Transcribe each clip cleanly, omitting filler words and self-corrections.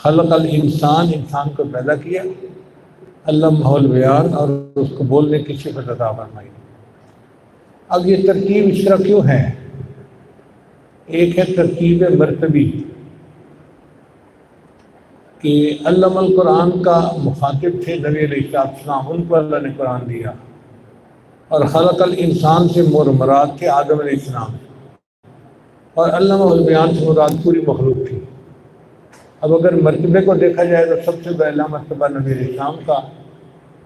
خلق الانسان، انسان کو پیدا کیا، علمہ البیان، اور اس کو بولنے کی صفت عطا فرمائی۔ اب یہ ترکیب اس طرح کیوں ہے؟ ایک ہے ترکیب مرتبی کہ علم القرآن کا مخاطب تھے نبی علیہ السلام، ان کو اللہ نے قرآن دیا، اور خلق الانسان سے مراد تھے آدم علیہ السلام، اور علامہ البیان سے مراد پوری مخلوق تھی۔ اب اگر مرتبے کو دیکھا جائے تو سب سے پہلا مرتبہ نبی علیہ السلام کا،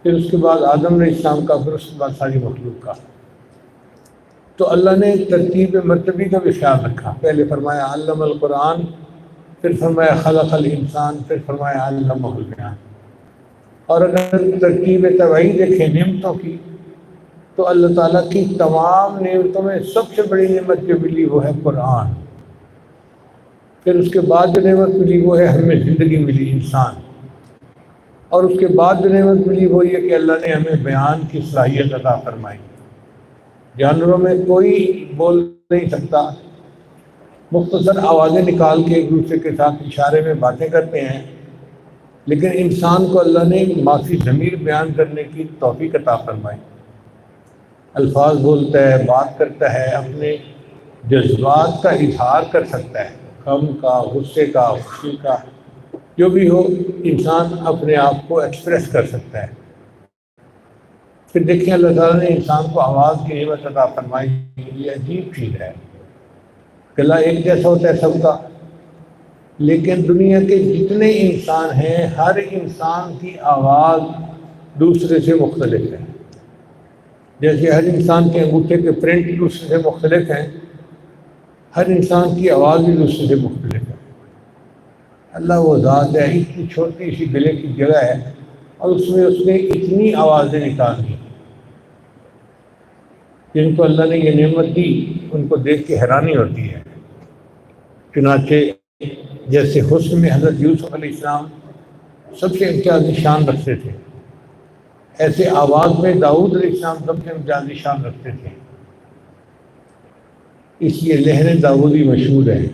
پھر اس کے بعد آدم علیہ السلام کا، پھر اس کے بعد ساری مخلوق کا۔ تو اللہ نے ترتیب مرتبی کا بھی خیال رکھا، پہلے فرمایا علم القرآن، پھر فرمایا خلق الانسان، پھر فرمایا علمہ البیان۔ اور اگر ترتیب طبعی دیکھیں نعمتوں کی، تو اللہ تعالیٰ کی تمام نعمتوں میں سب سے بڑی نعمت جو ملی وہ ہے قرآن، پھر اس کے بعد جو نعمت ملی وہ ہے ہمیں زندگی ملی انسان، اور اس کے بعد جو نعمت ملی وہ یہ کہ اللہ نے ہمیں بیان کی صلاحیت عطا فرمائی۔ جانوروں میں کوئی بول نہیں سکتا، مختصر آوازیں نکال کے ایک دوسرے کے ساتھ اشارے میں باتیں کرتے ہیں، لیکن انسان کو اللہ نے مافی ضمیر بیان کرنے کی توفیق عطا فرمائی، الفاظ بولتا ہے، بات کرتا ہے، اپنے جذبات کا اظہار کر سکتا ہے، غم کا، غصے کا، خوشی کا، جو بھی ہو انسان اپنے آپ کو ایکسپریس کر سکتا ہے۔ پھر دیکھیں اللہ تعالیٰ نے انسان کو آواز کی نعمت عطا فرمائی، یہ عجیب چیز ہے، گلا ایک جیسا ہوتا ہے سب کا، لیکن دنیا کے جتنے انسان ہیں ہر انسان کی آواز دوسرے سے مختلف ہے۔ جیسے ہر انسان کے انگوٹھے کے پرنٹ دوسرے سے مختلف ہیں، ہر انسان کی آواز بھی دوسرے سے مختلف ہے۔ اللہ وہ ذات ہے، اتنی چھوٹی سی گلے کی جگہ ہے اور اس نے اتنی آوازیں نکال دی۔ جن کو اللہ نے یہ نعمت دی ان کو دیکھ کے حیرانی ہوتی ہے۔ چنانچہ جیسے حسن میں حضرت یوسف علیہ السلام سب سے امتیازی شان رکھتے تھے، ایسے آواز میں داؤد علیہ السلام سب سے امتیازی شان رکھتے تھے، اس لیے لہر داؤدی مشہور ہے۔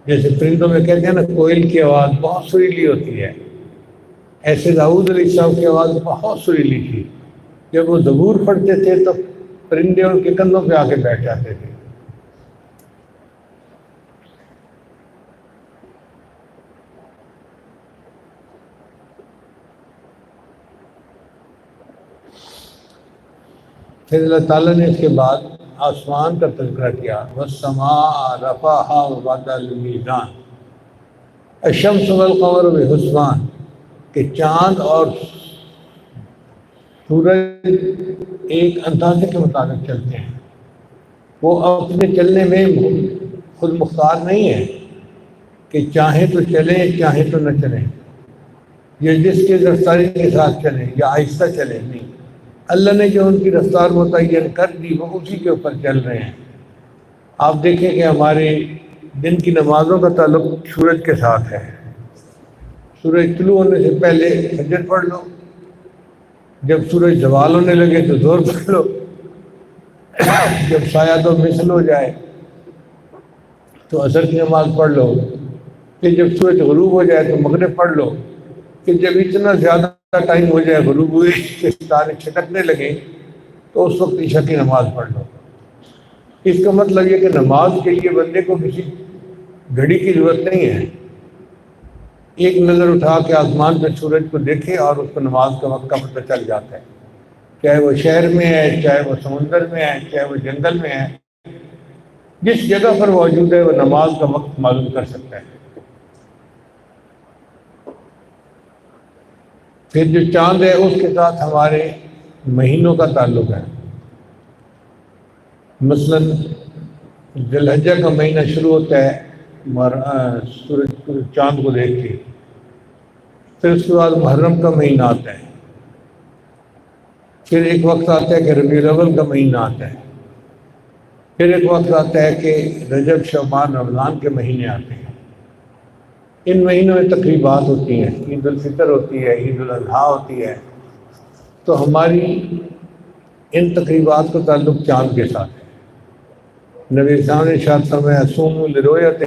جیسے پرندوں میں کہتے ہیں نا کوئل کی آواز بہت سریلی ہوتی ہے، ایسے داؤد علیہ السلام کی آواز بہت سریلی تھی، جب وہ زبور پڑھتے تھے تو پرندے ان کے کندھوں پہ آ کے بیٹھ جاتے تھے۔ پھر اللہ تعالیٰ نے اس کے بعد آسمان کا تذکرہ کیا، وَالسَّمَاءَ رَفَعَهَا وَوَضَعَ الْمِيزَانَ الشَّمْسُ وَالْقَمَرُ بِحُسْبَانٍ، کہ چاند اور سورج ایک اندازے کے مطابق چلتے ہیں، وہ اپنے چلنے میں خود مختار نہیں ہے کہ چاہیں تو چلیں چاہیں تو نہ چلیں، یہ جس کے رفتاری کے ساتھ چلیں یا آہستہ چلیں، نہیں، اللہ نے جو ان کی رفتار متعین کر دی وہ اسی کے اوپر چل رہے ہیں۔ آپ دیکھیں کہ ہمارے دن کی نمازوں کا تعلق سورج کے ساتھ ہے، سورج طلوع ہونے سے پہلے فجر پڑھ لو، جب سورج زوال ہونے لگے تو زور پڑھ لو، جب سایہ تو مثل ہو جائے تو عصر کی نماز پڑھ لو، پھر جب سورج غروب ہو جائے تو مغرب پڑھ لو، پھر جب اتنا زیادہ ٹائم ہو جائے غروب ہوئے کہ ستارے چھٹکنے لگے تو اس وقت عشاء کی نماز پڑھ لو۔ اس کا مطلب یہ کہ نماز کے لیے بندے کو کسی گھڑی کی ضرورت نہیں ہے، ایک نظر اٹھا کے آسمان پہ سورج کو دیکھے اور اس کو نماز کا وقت کا پتہ چل جاتا ہے، چاہے وہ شہر میں ہے، چاہے وہ سمندر میں ہے، چاہے وہ جنگل میں ہے، جس جگہ پر موجود ہے وہ نماز کا وقت معلوم کر سکتا ہے۔ پھر جو چاند ہے اس کے ساتھ ہمارے مہینوں کا تعلق ہے، مثلا ذی الحجہ کا مہینہ شروع ہوتا ہے سورج چاند کو دیکھ کے، پھر اس کے بعد محرم کا مہینہ آتا ہے، پھر ایک وقت آتا ہے کہ ربیع الاول کا مہینہ آتا ہے، پھر ایک وقت آتا ہے کہ رجب شعبان رمضان کے مہینے آتے ہیں۔ ان مہینوں میں تقریبات ہوتی ہیں، عید الفطر ہوتی ہے، عید الاضحیٰ ہوتی ہے، تو ہماری ان تقریبات کا تعلق چاند کے ساتھ ہے۔ نبی صلی اللہ علیہ وسلم نے ارشاد فرمایا صوموا لرؤیتہ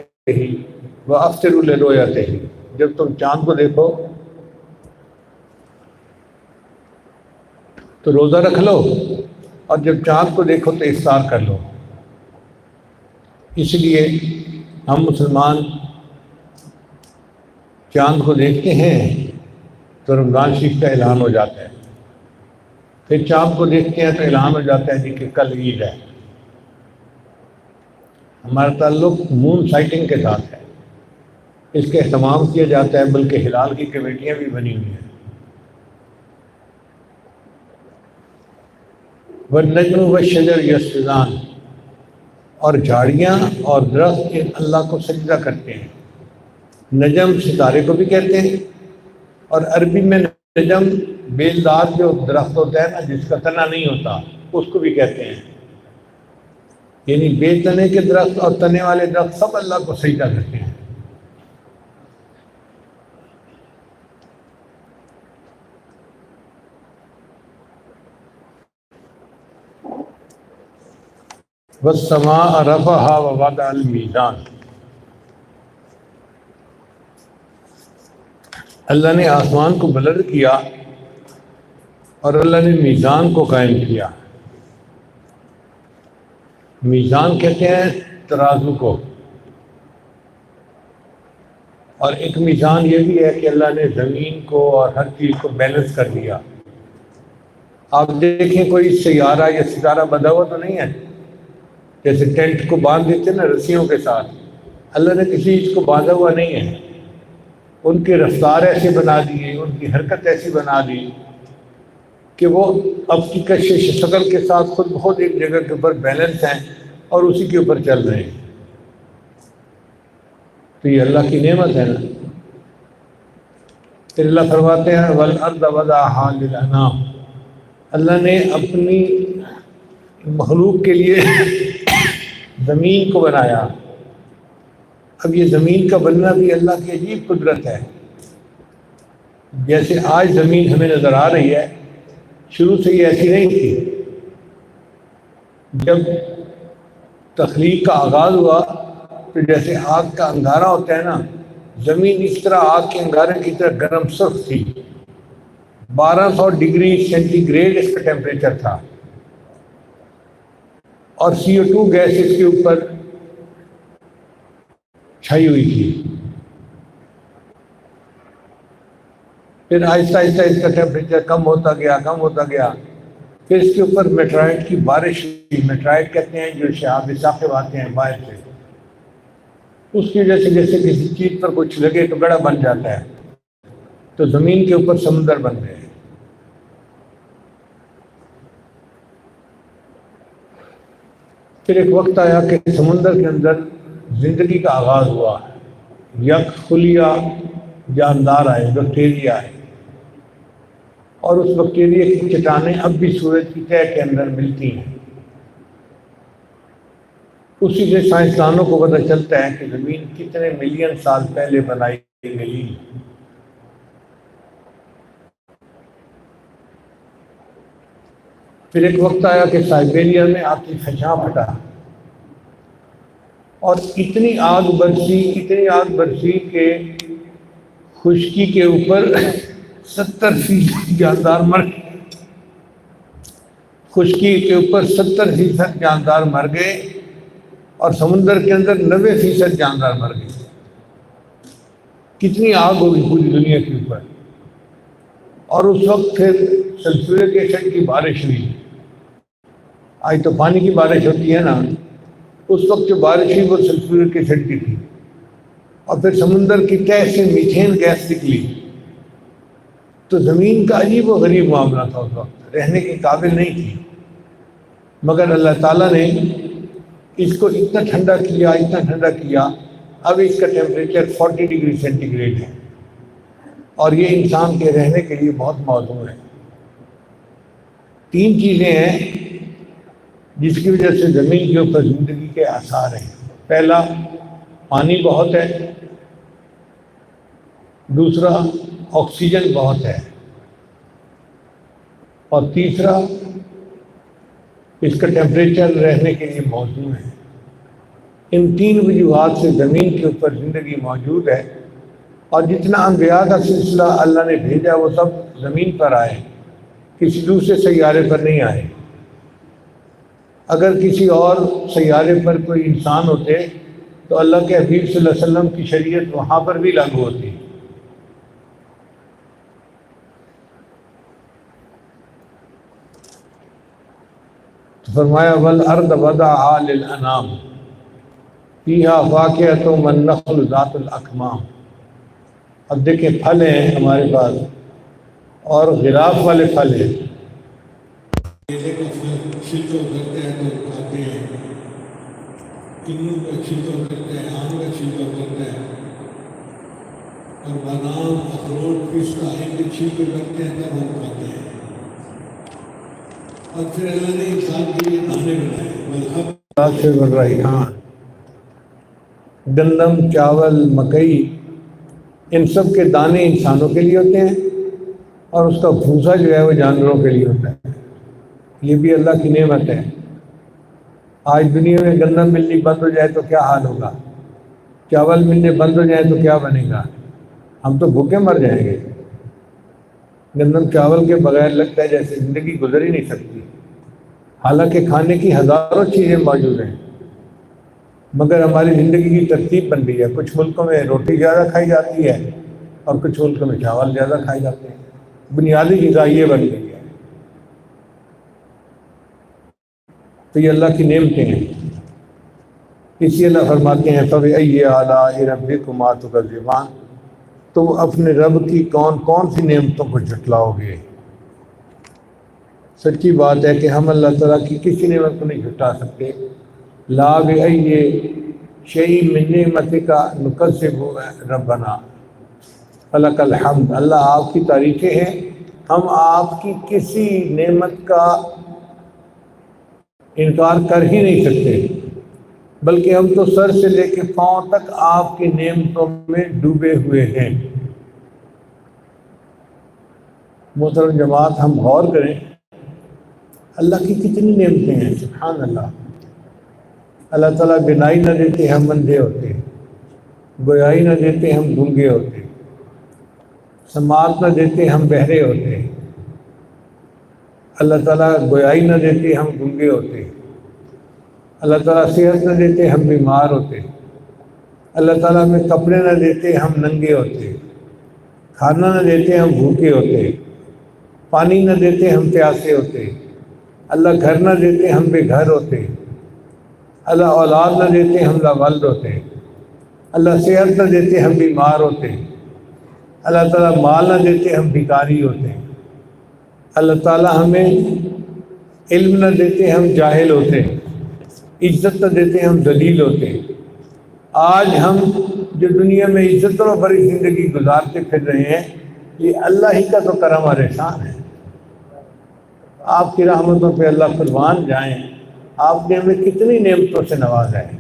وافطروا لرؤیتہ، جب تم چاند کو دیکھو تو روزہ رکھ لو، اور جب چاند کو دیکھو تو افطار کر لو۔ اس لیے ہم مسلمان چاند کو دیکھتے ہیں تو رمضان شریف کا اعلان ہو جاتا ہے، پھر چاند کو دیکھتے ہیں تو اعلان ہو جاتا ہے جی کہ کل عید ہے۔ ہمارا تعلق مون سائٹنگ کے ساتھ ہے، اس کا اہتمام کیا جاتا ہے، بلکہ ہلال کی کمیٹیاں بھی بنی ہوئی ہیں۔ والنجم والشجر یسجدان، اور جھاڑیاں اور درخت اللہ کو سجدہ کرتے ہیں۔ نجم ستارے کو بھی کہتے ہیں، اور عربی میں نجم بیلدار جو درخت ہوتا ہے نا، جس کا تنا نہیں ہوتا، اس کو بھی کہتے ہیں۔ یعنی بے تنے کے درخت اور تنے والے درخت سب اللہ کو سجدہ کرتے ہیں۔ والسماء رفعها ووضع الميزان، اللہ نے آسمان کو بلند کیا اور اللہ نے میزان کو قائم کیا۔ میزان کہتے ہیں ترازو کو، اور ایک میزان یہ بھی ہے کہ اللہ نے زمین کو اور ہر چیز کو بیلنس کر دیا۔ آپ دیکھیں کوئی سیارہ یا ستارہ بندھا ہوا تو نہیں ہے، جیسے ٹینٹ کو باندھ دیتے نا رسیوں کے ساتھ، اللہ نے کسی چیز کو باندھا ہوا نہیں ہے، ان کی رفتار ایسی بنا دی، ان کی حرکت ایسی بنا دی کہ وہ اب کی کشش شکل کے ساتھ خود بخود ایک جگہ کے اوپر بیلنس ہیں اور اسی کے اوپر چل رہے ہیں۔ تو یہ اللہ کی نعمت ہے نا۔ پھر اللہ فرماتے ہیں والارض وضعها للانام، اللہ نے اپنی مخلوق کے لیے زمین کو بنایا۔ اب یہ زمین کا بننا بھی اللہ کی عجیب قدرت ہے۔ جیسے آج زمین ہمیں نظر آ رہی ہے، شروع سے یہ ایسی نہیں تھی۔ جب تخلیق کا آغاز ہوا تو جیسے آگ کا انگارہ ہوتا ہے نا، زمین اس طرح آگ کے انگارے کی طرح گرم سخت تھی۔ 1200 ڈگری سینٹی گریڈ اس کا ٹیمپریچر تھا، اور CO2 گیس اس کے اوپر چھائی ہوئی تھی۔ پھر آہستہ آہستہ اس کا ٹیمپریچر کم ہوتا گیا، پھر اس کے اوپر میٹرائٹ کی بارش ہوئی۔ میٹرائٹ کہتے ہیں جو شہاب ثاقب آتے ہیں باہر سے، اس کی وجہ سے جیسے کسی چیز پر کچھ لگے تو گڑھا بن جاتا ہے، تو زمین کے اوپر سمندر بن گئے۔ پھر ایک وقت آیا کہ سمندر کے اندر زندگی کا آغاز ہوا، یک خلیہ جاندار آئے، بیکٹیریا آئے، اور اس بیکٹیریا کی چٹانیں اب بھی سورج کی تہہ کے اندر ملتی ہیں۔ اسی سے سائنسدانوں کو پتہ چلتا ہے کہ زمین کتنے ملین سال پہلے بنائی گئی۔ پھر ایک وقت آیا کہ سائبیریا میں آتی خشاں پھٹا، اور اتنی آگ برسی کہ خشکی کے اوپر 70% جاندار مر گئے۔ خشکی کے اوپر 70% جاندار مر گئے، اور سمندر کے اندر 90% جاندار مر گئے۔ کتنی آگ ہوگی پوری دنیا کے اوپر۔ اور اس وقت پھر سلفورک ایسڈ کی بارش ہوئی۔ آج تو پانی کی بارش ہوتی ہے نا، اس وقت جو بارش ہوئی وہ سلفورک ایسڈ کی تھی، اور پھر سمندر کی تہہ سے میتھین گیس نکلی۔ تو زمین کا عجیب و غریب معاملہ تھا، اس وقت رہنے کے قابل نہیں تھی، مگر اللہ تعالیٰ نے اس کو اتنا ٹھنڈا کیا، اب اس کا ٹیمپریچر 40 ڈگری سینٹی گریڈ ہے، اور یہ انسان کے رہنے کے لیے بہت موزوں ہے۔ 3 چیزیں ہیں جس کی وجہ سے زمین کے اوپر زندگی کے آثار ہیں۔ پہلا، پانی بہت ہے، دوسرا آکسیجن بہت ہے، اور تیسرا اس کا ٹیمپریچر رہنے کے لیے موزوں ہے۔ ان 3 وجوہات سے زمین کے اوپر زندگی موجود ہے، اور جتنا انبیاء کا سلسلہ اللہ نے بھیجا وہ سب زمین پر آئے، کسی دوسرے سیارے پر نہیں آئے۔ اگر کسی اور سیارے پر کوئی انسان ہوتے تو اللہ کے حبیب صلی اللہ علیہ وسلم کی شریعت وہاں پر بھی لاگو ہوتی۔ تو فرمایا والارض وضعها للانام فیہا فاکہۃ والنخل ذات الاکمام۔ اب دیکھیں پھل ہیں ہمارے پاس اور غراف والے پھل ہیں، کیلے کا پھل چھلکا کرتے ہیں تو کھاتے ہیں، کنو کا چھلکا کرتے ہیں، آم کا چھلکا کرتے ہیں، اور بادام اخروٹ پستہ ان کے چھلکے کرتے ہیں تب ہم کھاتے ہیں۔ اور پھر اللہ نے انسان کے لیے دانے بنائے، والحب سے والریحان، گندم، چاول، مکئی، ان سب کے دانے انسانوں کے لیے ہوتے ہیں اور اس کا بھوسا جو ہے وہ جانوروں کے لیے ہوتا ہے۔ یہ بھی اللہ کی نعمت ہے۔ آج دنیا میں گندم ملنی بند ہو جائے تو کیا حال ہوگا، چاول ملنے بند ہو جائے تو کیا بنے گا، ہم تو بھوکے مر جائیں گے۔ گندم چاول کے بغیر لگتا ہے جیسے زندگی گزر ہی نہیں سکتی، حالانکہ کھانے کی ہزاروں چیزیں موجود ہیں، مگر ہماری زندگی کی ترتیب بن گئی ہے۔ کچھ ملکوں میں روٹی زیادہ کھائی جاتی ہے اور کچھ ملکوں میں چاول زیادہ کھائے جاتے ہیں، بنیادی غذا یہ بن گئی ہے۔ تو یہ اللہ کی نعمتیں ہیں۔ اسی اللہ فرماتے ہیں فَبِأَيِّ آلَاءِ رَبِّكُمَا تُكَذِّبَانِ، تم اپنے رب کی کون کون سی نعمتوں کو جھٹلاؤ گے۔ سچی بات ہے کہ ہم اللہ تعالیٰ کی کسی نعمت کو نہیں جھٹا سکتے۔ لا بِأَيِّ شَيْءٍ مِّن نِعْمَتِكَ نُكَذِّبُ رَبَّنَا فَلَكَ الْحَمْدُ۔ اللہ آپ کی تعریفیں ہیں، ہم آپ کی کسی نعمت کا انکار کر ہی نہیں سکتے، بلکہ ہم تو سر سے لے کے پاؤں تک آپ کی نعمتوں میں ڈوبے ہوئے ہیں۔ محترم جماعت، ہم غور کریں اللہ کی کتنی نعمتیں ہیں، سبحان اللہ۔ اللہ تعالیٰ بینائی نہ دیتے ہم اندھے ہوتے، گویائی نہ دیتے ہم گونگے ہوتے، سماعت نہ دیتے ہم بہرے ہوتے، اللہ تعالیٰ گویائی نہ دیتے ہم گونگے ہوتے، اللہ تعالیٰ صحت نہ دیتے ہم بیمار ہوتے، اللہ تعالیٰ ہمیں کپڑے نہ دیتے ہم ننگے ہوتے، کھانا نہ دیتے ہم بھوکے ہوتے، پانی نہ دیتے ہم پیاسے ہوتے، اللہ گھر نہ دیتے ہم بے گھر ہوتے، اللہ اولاد نہ دیتے ہم لاوالد ہوتے، اللہ صحت نہ دیتے ہم بیمار ہوتے، اللہ تعالیٰ مال نہ دیتے ہم بھکاری ہوتے، اللہ تعالیٰ ہمیں علم نہ دیتے ہم جاہل ہوتے، عزت نہ دیتے ہم ذلیل ہوتے۔ آج ہم جو دنیا میں عزتوں بھری زندگی گزارتے پھر رہے ہیں، یہ اللہ ہی کا تو کرم اور احسان ہے۔ آپ کی رحمتوں پہ اللہ قربان جائیں، آپ نے ہمیں کتنی نعمتوں سے نوازا ہے۔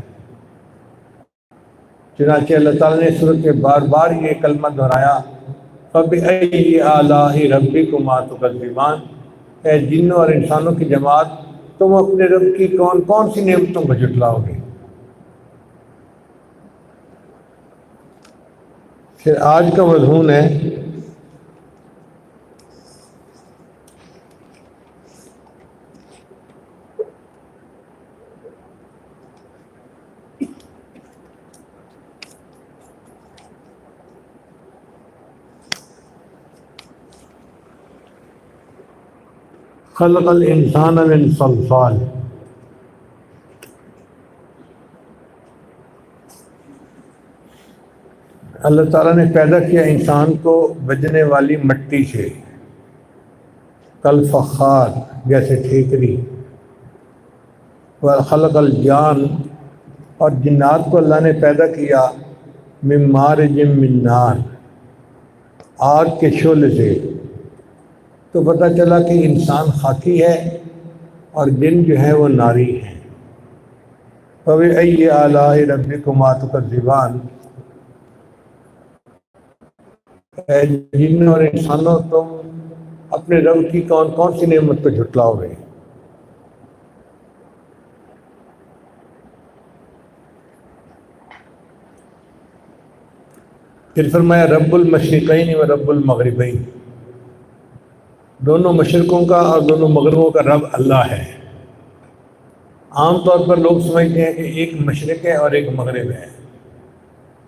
چنانچہ اللہ تعالیٰ نے سورت میں بار بار یہ کلمہ دہرایا فَبِأَيِّ آلَاءِ رَبِّكُمَا تُكَذِّبَانِ، اے جنوں اور انسانوں کی جماعت، تم اپنے رب کی کون کون سی نعمتوں کو جھٹلاؤ گے۔ پھر آج کا مضمون ہے خلق الانسان من صلصال۔ اللہ تعالیٰ نے پیدا کیا انسان کو بجنے والی مٹی سے، کالفخار، جیسے ٹھیکری، وخلق الجان، اور جنات کو اللہ نے پیدا کیا من مارج من نار، آگ کے شعلے سے۔ تو پتہ چلا کہ انسان خاکی ہے اور جن جو ہے وہ ناری ہیں۔ فَبِأَيِّ آلَاءِ رَبِّكُمَا تُكَذِّبَانِ، اے جنوں اور انسانوں، تم اپنے رب کی کون کون سی نعمت کو جھٹلاؤ گے۔ پھر فرمایا رب المشرقین و رب المغربین، دونوں مشرقوں کا اور دونوں مغربوں کا رب اللہ ہے۔ عام طور پر لوگ سمجھتے ہیں کہ ایک مشرق ہے اور ایک مغرب ہے،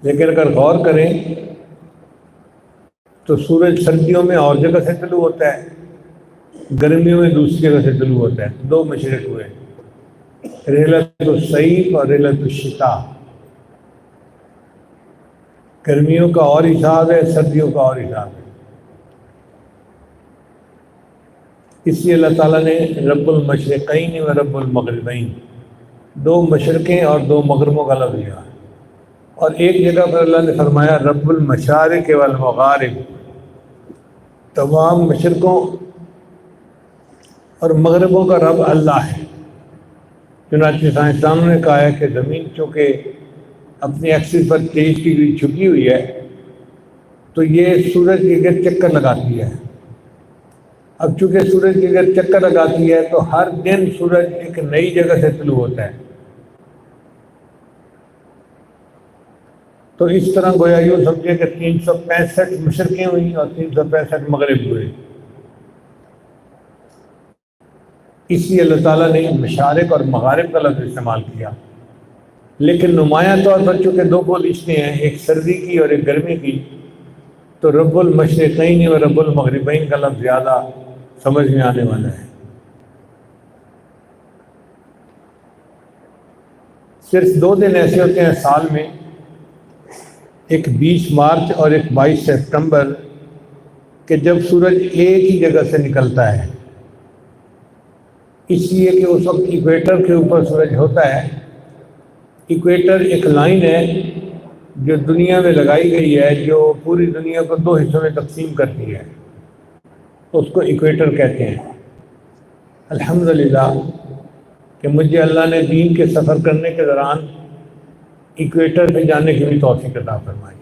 لیکن اگر غور کریں تو سورج سردیوں میں اور جگہ سے طلوع ہوتا ہے، گرمیوں میں دوسری جگہ سے طلوع ہوتا ہے، دو مشرق ہوئے، رحلت الصیف اور رحلت الشتاء۔ گرمیوں کا اور حساب ہے، سردیوں کا اور حساب ہے۔ اس لیے اللہ تعالیٰ نے رب المشرقین و رب المغربین، دو مشرقیں اور دو مغربوں کا لفظ لیا، اور ایک جگہ پر اللہ نے فرمایا رب المشارق والمغارب، تمام مشرقوں اور مغربوں کا رب اللہ ہے۔ چنانچہ سائنسدانوں نے کہا ہے کہ زمین چونکہ اپنی ایکسس پر 23 ڈگری جھکی ہوئی ہے تو یہ سورج کے گرد چکر لگاتی ہے۔ اب چونکہ سورج کے گرد چکر لگاتی ہے تو ہر دن سورج ایک نئی جگہ سے طلوع ہوتا ہے، تو اس طرح گویا یوں سمجھے کہ 365 مشرقیں ہوئیں اور 365 مغرب ہوئے۔ اس لیے اللہ تعالیٰ نے مشارق اور مغارب کا لفظ استعمال کیا، لیکن نمایاں طور پر چونکہ دو پوزیشنیں ہیں، ایک سردی کی اور ایک گرمی کی، تو رب المشرقین و رب المغربین کا لفظ زیادہ سمجھ میں آنے والا ہے۔ صرف 2 دن ایسے ہوتے ہیں سال میں، ایک 20 مارچ اور ایک 22 سپتمبر، کہ جب سورج ایک ہی جگہ سے نکلتا ہے، اس لیے کہ اس وقت ایکویٹر کے اوپر سورج ہوتا ہے۔ ایکویٹر ایک لائن ہے جو دنیا میں لگائی گئی ہے، جو پوری دنیا کو 2 حصوں میں تقسیم کرتی ہے، اس کو ایکویٹر کہتے ہیں۔ الحمدللہ کہ مجھے اللہ نے دین کے سفر کرنے کے دوران ایکویٹر پہ جانے کی بھی توفیق عطا فرمائی۔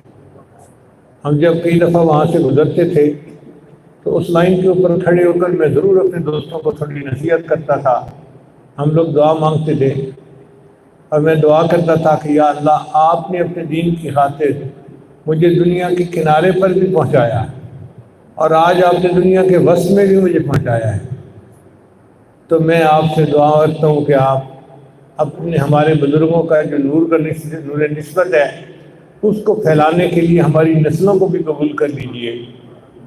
ہم جب کئی دفعہ وہاں سے گزرتے تھے تو اس لائن کے اوپر کھڑے ہو کر میں ضرور اپنے دوستوں کو تھوڑی نصیحت کرتا تھا، ہم لوگ دعا مانگتے تھے، اور میں دعا کرتا تھا کہ یا اللہ آپ نے اپنے دین کی خاطر مجھے دنیا کے کنارے پر بھی پہنچایا ہے، اور آج آپ نے دنیا کے وسط میں بھی مجھے پہنچایا ہے، تو میں آپ سے دعا کرتا ہوں کہ آپ اپنے ہمارے بزرگوں کا جو نور نسبت ہے اس کو پھیلانے کے لیے ہماری نسلوں کو بھی قبول کر لیجئے،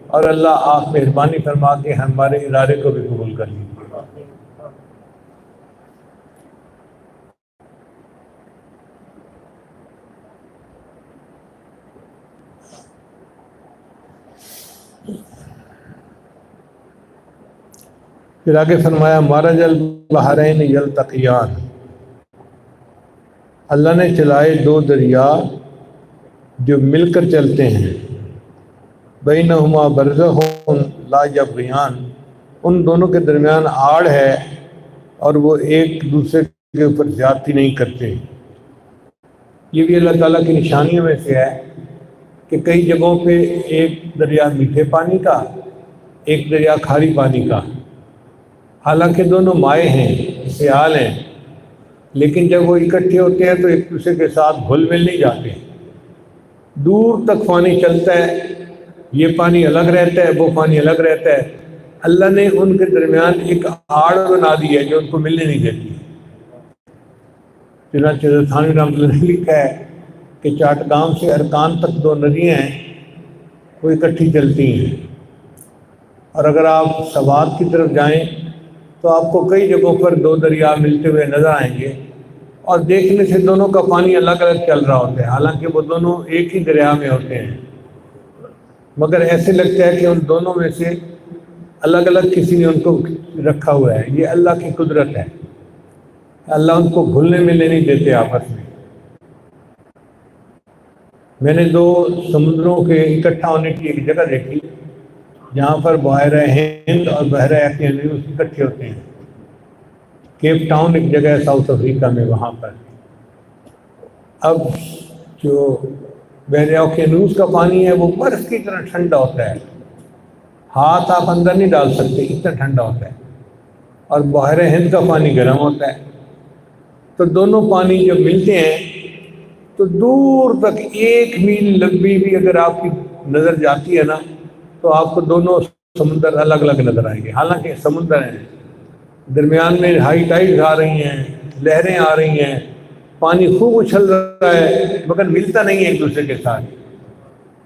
اور اللہ آپ مہربانی فرما کے ہمارے ادارے کو بھی قبول کر لیجیے۔ پھر آگے فرمایا مرج البحرین یلتقیان، اللہ نے چلائے 2 دریا جو مل کر چلتے ہیں، بینہما برزخ لا یبغیان، ان دونوں کے درمیان آڑ ہے اور وہ ایک دوسرے کے اوپر زیادتی نہیں کرتے۔ یہ بھی اللہ تعالیٰ کی نشانیوں میں سے ہے کہ کئی جگہوں پہ ایک دریا میٹھے پانی کا، ایک دریا کھاری پانی کا، حالانکہ دونوں مائع ہیں، سیال ہیں، لیکن جب وہ اکٹھے ہوتے ہیں تو ایک دوسرے کے ساتھ گھل مل نہیں جاتے، دور تک پانی چلتا ہے، یہ پانی الگ رہتا ہے، وہ پانی الگ رہتا ہے۔ اللہ نے ان کے درمیان ایک آڑ بنا دی ہے جو ان کو ملنے نہیں دیتی۔ چنانچہ تھانوی رحمۃ اللہ نے لکھا ہے کہ چاٹگام سے ارکان تک 2 ندیاں ہیں، وہ اکٹھی چلتی ہیں، اور اگر آپ سوات کی طرف جائیں تو آپ کو کئی جگہوں پر 2 دریا ملتے ہوئے نظر آئیں گے، اور دیکھنے سے دونوں کا پانی الگ الگ چل رہا ہوتا ہے، حالانکہ وہ دونوں ایک ہی دریا میں ہوتے ہیں، مگر ایسے لگتا ہے کہ ان دونوں میں سے الگ الگ کسی نے ان کو رکھا ہوا ہے۔ یہ اللہ کی قدرت ہے، اللہ ان کو گھلنے ملنے نہیں دیتے آپس میں۔ میں نے 2 سمندروں کے اکٹھا ہونے کی ایک جگہ دیکھی جہاں پر بحیرہ ہند اور بحیرہ ایکینیوس اکٹھے ہوتے ہیں۔ کیپ ٹاؤن ایک جگہ ہے ساؤتھ افریقہ میں، وہاں پر اب جو بحیرہ اوقیانوس کا پانی ہے وہ برف کی طرح ٹھنڈا ہوتا ہے، ہاتھ آپ اندر نہیں ڈال سکتے، اتنا ٹھنڈا ہوتا ہے، اور بحیرہ ہند کا پانی گرم ہوتا ہے۔ تو دونوں پانی جب ملتے ہیں تو تو دور تک 1 میل لمبی بھی اگر آپ کی نظر جاتی ہے نا تو آپ کو دونوں سمندر الگ الگ نظر آئیں گے، حالانکہ سمندر ہیں، درمیان میں ہائی ٹائڈ آ رہی ہیں، لہریں آ رہی ہیں، پانی خوب اچھل رہا ہے، مگر ملتا نہیں ہے ایک دوسرے کے ساتھ۔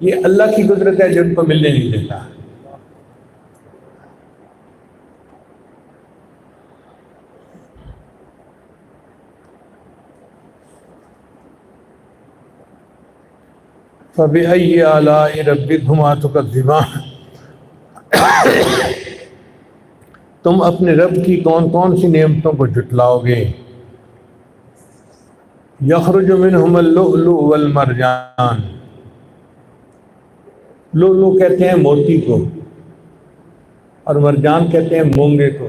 یہ اللہ کی قدرت ہے جو ان کو ملنے نہیں دیتا۔ فَبِأَيِّ آلَاءِ رَبِّكُمَا تُكَذِّبَانِ، تم اپنے رب کی کون کون سی نعمتوں کو جھٹلاؤ گے؟ یخرج منہم اللؤلؤ والمرجان، لؤلؤ کہتے ہیں موتی کو، اور مرجان کہتے ہیں مونگے کو۔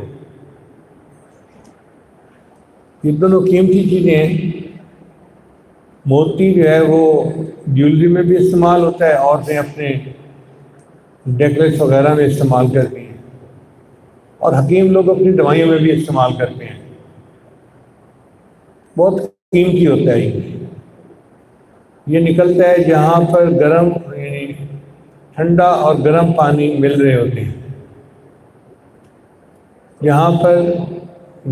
یہ دونوں قیمتی چیزیں ہیں۔ موتی جو ہے وہ جیولری میں بھی استعمال ہوتا ہے، عورتیں اپنے ڈیکلس وغیرہ میں استعمال کرتی ہیں، اور حکیم لوگ اپنی دوائیوں میں بھی استعمال کرتے ہیں۔ بہت قیمتی ہوتا ہے یہ نکلتا ہے جہاں پر گرم یعنی ٹھنڈا اور گرم پانی مل رہے ہوتے ہیں، جہاں پر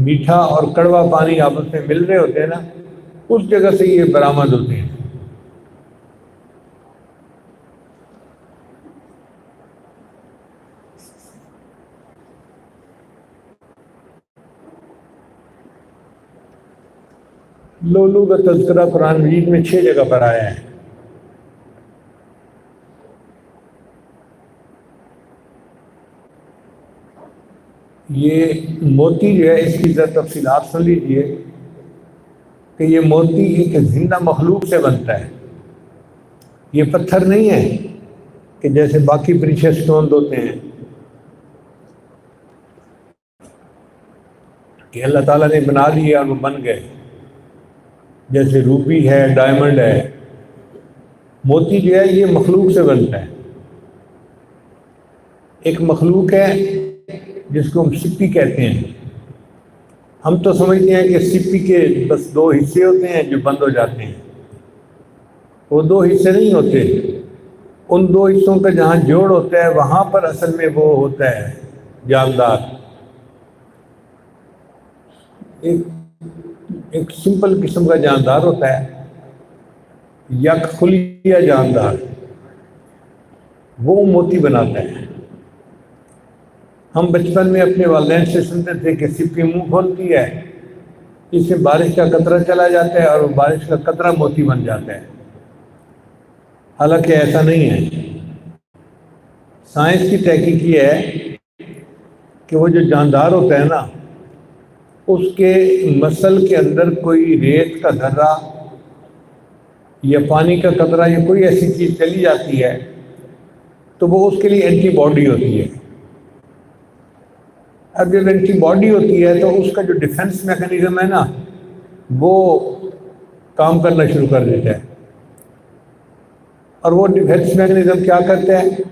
میٹھا اور کڑوا پانی آپس میں مل رہے ہوتے ہیں نا، اس جگہ سے یہ برآمد ہوتے ہیں۔ لؤلؤ کا تذکرہ قرآن مجید میں 6 جگہ پر آیا ہے۔ یہ موتی جو ہے اس کی ذرا تفصیلات سن لیجیے کہ یہ موتی ایک زندہ مخلوق سے بنتا ہے، یہ پتھر نہیں ہے کہ جیسے باقی پریشس اسٹونز ہوتے ہیں کہ اللہ تعالیٰ نے بنا دیے اور وہ بن گئے، جیسے روبی ہے، ڈائمنڈ ہے۔ موتی جو ہے یہ مخلوق سے بنتا ہے۔ ایک مخلوق ہے جس کو ہم سپی کہتے ہیں۔ ہم تو سمجھتے ہیں کہ سپی کے بس 2 حصے ہوتے ہیں جو بند ہو جاتے ہیں، وہ 2 حصے نہیں ہوتے۔ ان 2 حصوں کا جہاں جوڑ ہوتا ہے وہاں پر اصل میں وہ ہوتا ہے جاندار۔ ایک سمپل قسم کا جاندار ہوتا ہے، یک خلیہ جاندار، وہ موتی بناتا ہے۔ ہم بچپن میں اپنے والدین سے سنتے تھے کہ سپی منہ کھولتی ہے، اس سے بارش کا قطرہ چلا جاتا ہے اور وہ بارش کا قطرہ موتی بن جاتا ہے۔ حالانکہ ایسا نہیں ہے۔ سائنس کی تحقیق یہ ہے کہ وہ جو جاندار ہوتا ہے نا، اس کے مسل کے اندر کوئی ریت کا ذرہ یا پانی کا قطرہ یا کوئی ایسی چیز چلی جاتی ہے تو وہ اس کے لیے اینٹی باڈی ہوتی ہے۔ اب جب اینٹی باڈی ہوتی ہے تو اس کا جو ڈیفنس میکانزم ہے نا وہ کام کرنا شروع کر دیتا ہے، اور وہ ڈیفنس میکانزم کیا کرتا ہے؟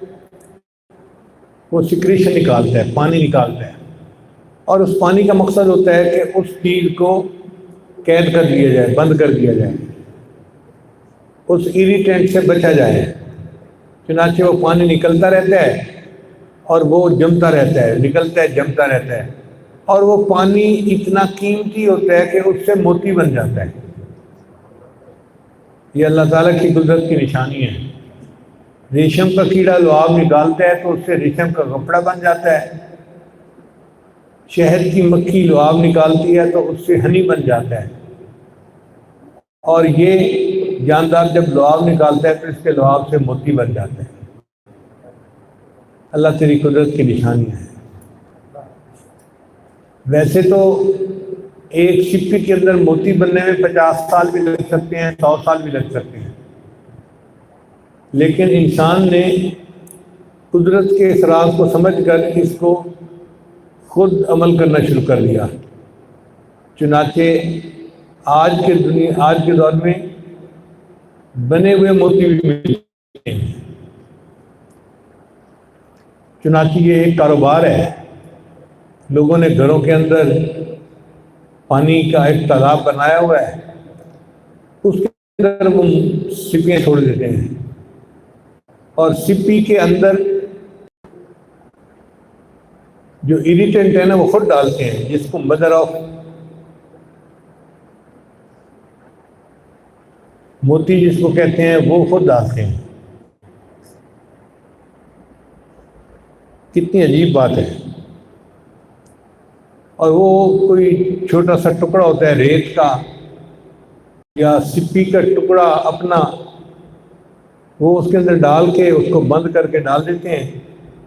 وہ سیکریشن نکالتا ہے، پانی نکالتا ہے، اور اس پانی کا مقصد ہوتا ہے کہ اس چیز کو قید کر دیا جائے، بند کر دیا جائے، اس ایریٹینٹ سے بچا جائے۔ چنانچہ وہ پانی نکلتا رہتا ہے اور وہ جمتا رہتا ہے، نکلتا ہے جمتا رہتا ہے، اور وہ پانی اتنا قیمتی ہوتا ہے کہ اس سے موتی بن جاتا ہے۔ یہ اللہ تعالیٰ کی قدرت کی نشانی ہے۔ ریشم کا کیڑا لعاب نکالتا ہے تو اس سے ریشم کا کپڑا بن جاتا ہے۔ شہد کی مکھی لعاب نکالتی ہے تو اس سے ہنی بن جاتا ہے، اور یہ جاندار جب لعاب نکالتا ہے تو اس کے لعاب سے موتی بن جاتا ہے۔ اللہ تیری قدرت کی نشانی ہے۔ ویسے تو ایک سپی کے اندر موتی بننے میں 50 سال بھی لگ سکتے ہیں، 100 سال بھی لگ سکتے ہیں، لیکن انسان نے قدرت کے اسرار کو سمجھ کر اس کو خود عمل کرنا شروع کر دیا۔ چنانچہ آج کے دور میں بنے ہوئے موتی بھی ملتے ہیں۔ چنانچہ یہ ایک کاروبار ہے۔ لوگوں نے گھروں کے اندر پانی کا ایک تالاب بنایا ہوا ہے، اس اندر وہ سپیاں چھوڑ دیتے ہیں اور سپی کے اندر جو اریٹنٹ ہے نا وہ خود ڈالتے ہیں، جس کو مدر آف موتی جس کو کہتے ہیں وہ خود ڈالتے ہیں۔ کتنی عجیب بات ہے۔ اور وہ کوئی چھوٹا سا ٹکڑا ہوتا ہے ریت کا یا سپی کا ٹکڑا اپنا، وہ اس کے اندر ڈال کے اس کو بند کر کے ڈال دیتے ہیں،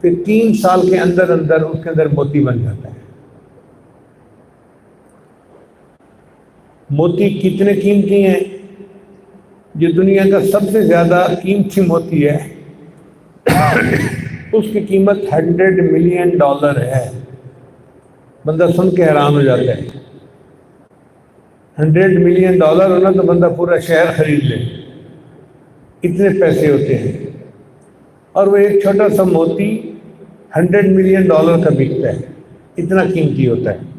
پھر 3 سال کے اندر اندر اس کے اندر موتی بن جاتا ہے۔ موتی کتنے قیمتی ہیں؟ جو دنیا کا سب سے زیادہ قیمتی موتی ہے اس کی قیمت $100 ملین ہے۔ بندہ سن کے حیران ہو جاتا ہے، $100 ملین ہونا تو بندہ پورا شہر خرید لے، اتنے پیسے ہوتے ہیں۔ اور وہ ایک چھوٹا سا موتی $100 ملین کا بکتا ہے، اتنا قیمتی ہوتا ہے۔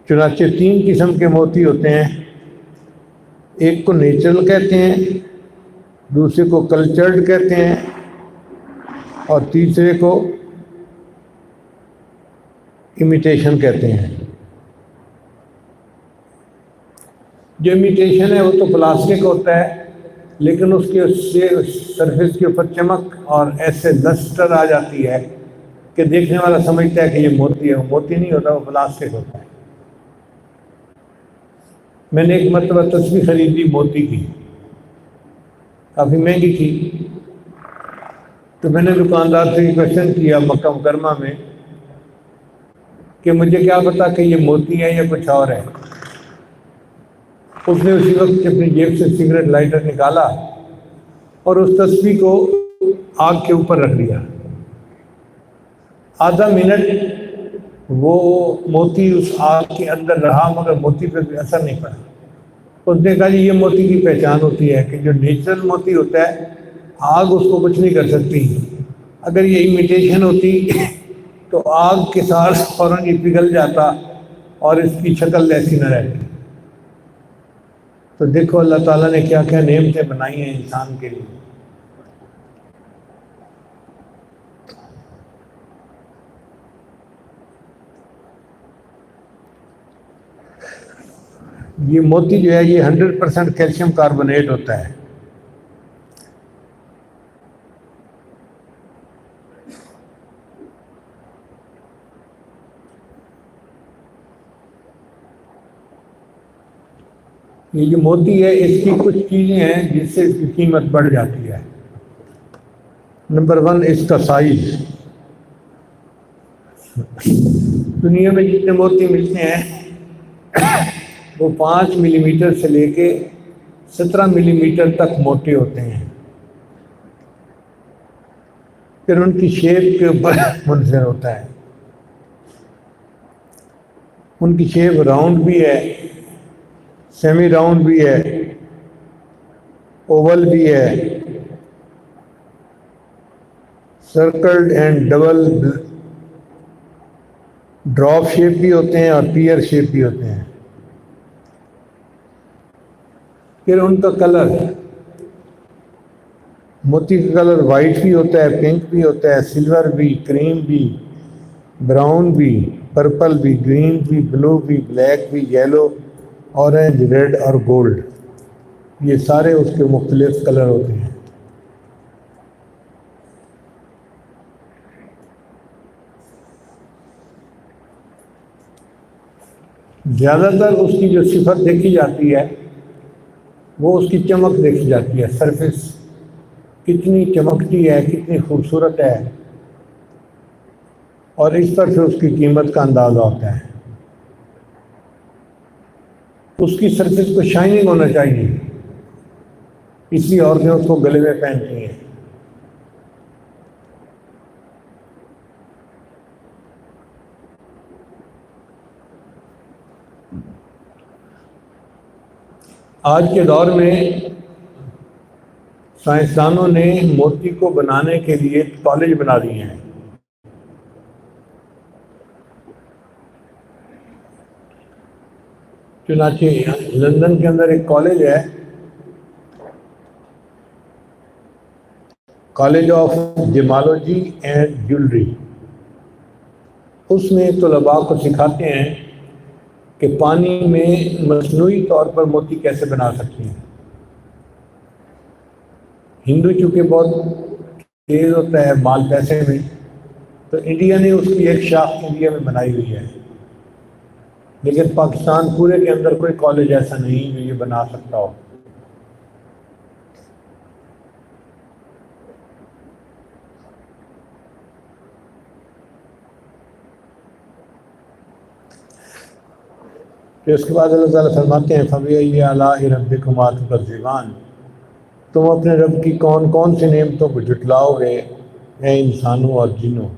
چنانچہ 3 قسم کے موتی ہوتے ہیں، ایک کو نیچرل کہتے ہیں، دوسرے کو کلچرڈ کہتے ہیں، اور تیسرے کو امیٹیشن کہتے ہیں۔ جو امیٹیشن ہے وہ تو پلاسٹک ہوتا ہے، لیکن اس کے سرفیس کے اوپر چمک اور ایسے لسٹر آ جاتی ہے کہ دیکھنے والا سمجھتا ہے کہ یہ موتی ہے۔ وہ موتی نہیں ہوتا، وہ پلاسٹک ہوتا ہے۔ میں نے ایک مرتبہ تصویر خریدی موتی کی، کافی مہنگی تھی، تو میں نے دکاندار سے یہ کوشچن کیا مکہ مکرمہ میں کہ مجھے کیا پتا کہ یہ موتی ہے یا کچھ اور ہے۔ اس نے اسی وقت اپنی جیب سے سگریٹ لائٹر نکالا اور اس تصویر کو آگ کے اوپر رکھ دیا۔ آدھا منٹ وہ موتی اس آگ کے اندر رہا مگر موتی پہ کوئی اثر نہیں پڑا۔ اس نے کہا جی یہ موتی کی پہچان ہوتی ہے کہ جو نیچرل موتی ہوتا ہے آگ اس کو کچھ نہیں کر سکتی، اگر یہ امیٹیشن ہوتی تو آگ کے ساتھ فوراً یہ پگھل جاتا اور اس کی شکل ایسی نہ رہتی۔ تو دیکھو اللہ تعالیٰ نے کیا کیا نعمتیں بنائی ہیں انسان کے لیے۔ یہ موتی جو ہے یہ 100% کیلشیم کاربونیٹ ہوتا ہے۔ یہ جو موتی ہے اس کی کچھ چیزیں ہیں جس سے اس کی قیمت بڑھ جاتی ہے۔ نمبر 1 اس کا سائز۔ دنیا میں جتنے موتی ملتے ہیں وہ 5 ملی میٹر سے لے کے 17 ملی میٹر تک موٹے ہوتے ہیں۔ پھر ان کی شیپ کے اوپر منحصر ہوتا ہے۔ ان کی شیپ راؤنڈ بھی ہے، سیمی راؤنڈ بھی ہے، اوول بھی ہے، circled and double drop shape بھی ہوتے ہیں اور پیئر شیپ بھی ہوتے ہیں۔ پھر ان کا کلر، موتی کا کلر وائٹ بھی ہوتا ہے، پنک بھی ہوتا ہے، سلور بھی، کریم بھی، براؤن بھی، پرپل بھی، گرین بھی، بلو بھی، بلیک بھی، یلو، اورنج، ریڈ اور گولڈ، یہ سارے اس کے مختلف کلر ہوتے ہیں۔ زیادہ تر اس کی جو صفت دیکھی جاتی ہے وہ اس کی چمک دیکھی جاتی ہے، سرفیس کتنی چمکتی ہے، کتنی خوبصورت ہے، اور اس پر سے اس کی قیمت کا اندازہ ہوتا ہے۔ اس کی سرفیس کو شائننگ ہونا چاہیے، اس لیے عورتیں اس کو گلے میں پہنتی ہیں۔ آج کے دور میں سائنسدانوں نے موتی کو بنانے کے لیے کالج بنا دیے ہیں. چنانچہ لندن کے اندر ایک کالج ہے، کالج آف جیمالوجی اینڈ جیولری. اس میں طلباء کو سکھاتے ہیں کہ پانی میں مصنوعی طور پر موتی کیسے بنا سکتے ہیں. ہندو چونکہ بہت تیز ہوتا ہے مال پیسے میں، تو انڈیا نے اس کی ایک شاخ انڈیا میں بنائی ہوئی ہے، لیکن پاکستان پورے کے اندر کوئی کالج ایسا نہیں جو یہ بنا سکتا ہو. پھر اس کے بعد اللہ تعالیٰ فرماتے ہیں فَبِأَيِّ آلَاءِ رَبِّكُمَا تُكَذِّبَانِ، تم اپنے رب کی کون کون سی نعمتوں کو جھٹلاؤ گے اے انسانوں اور جنوں.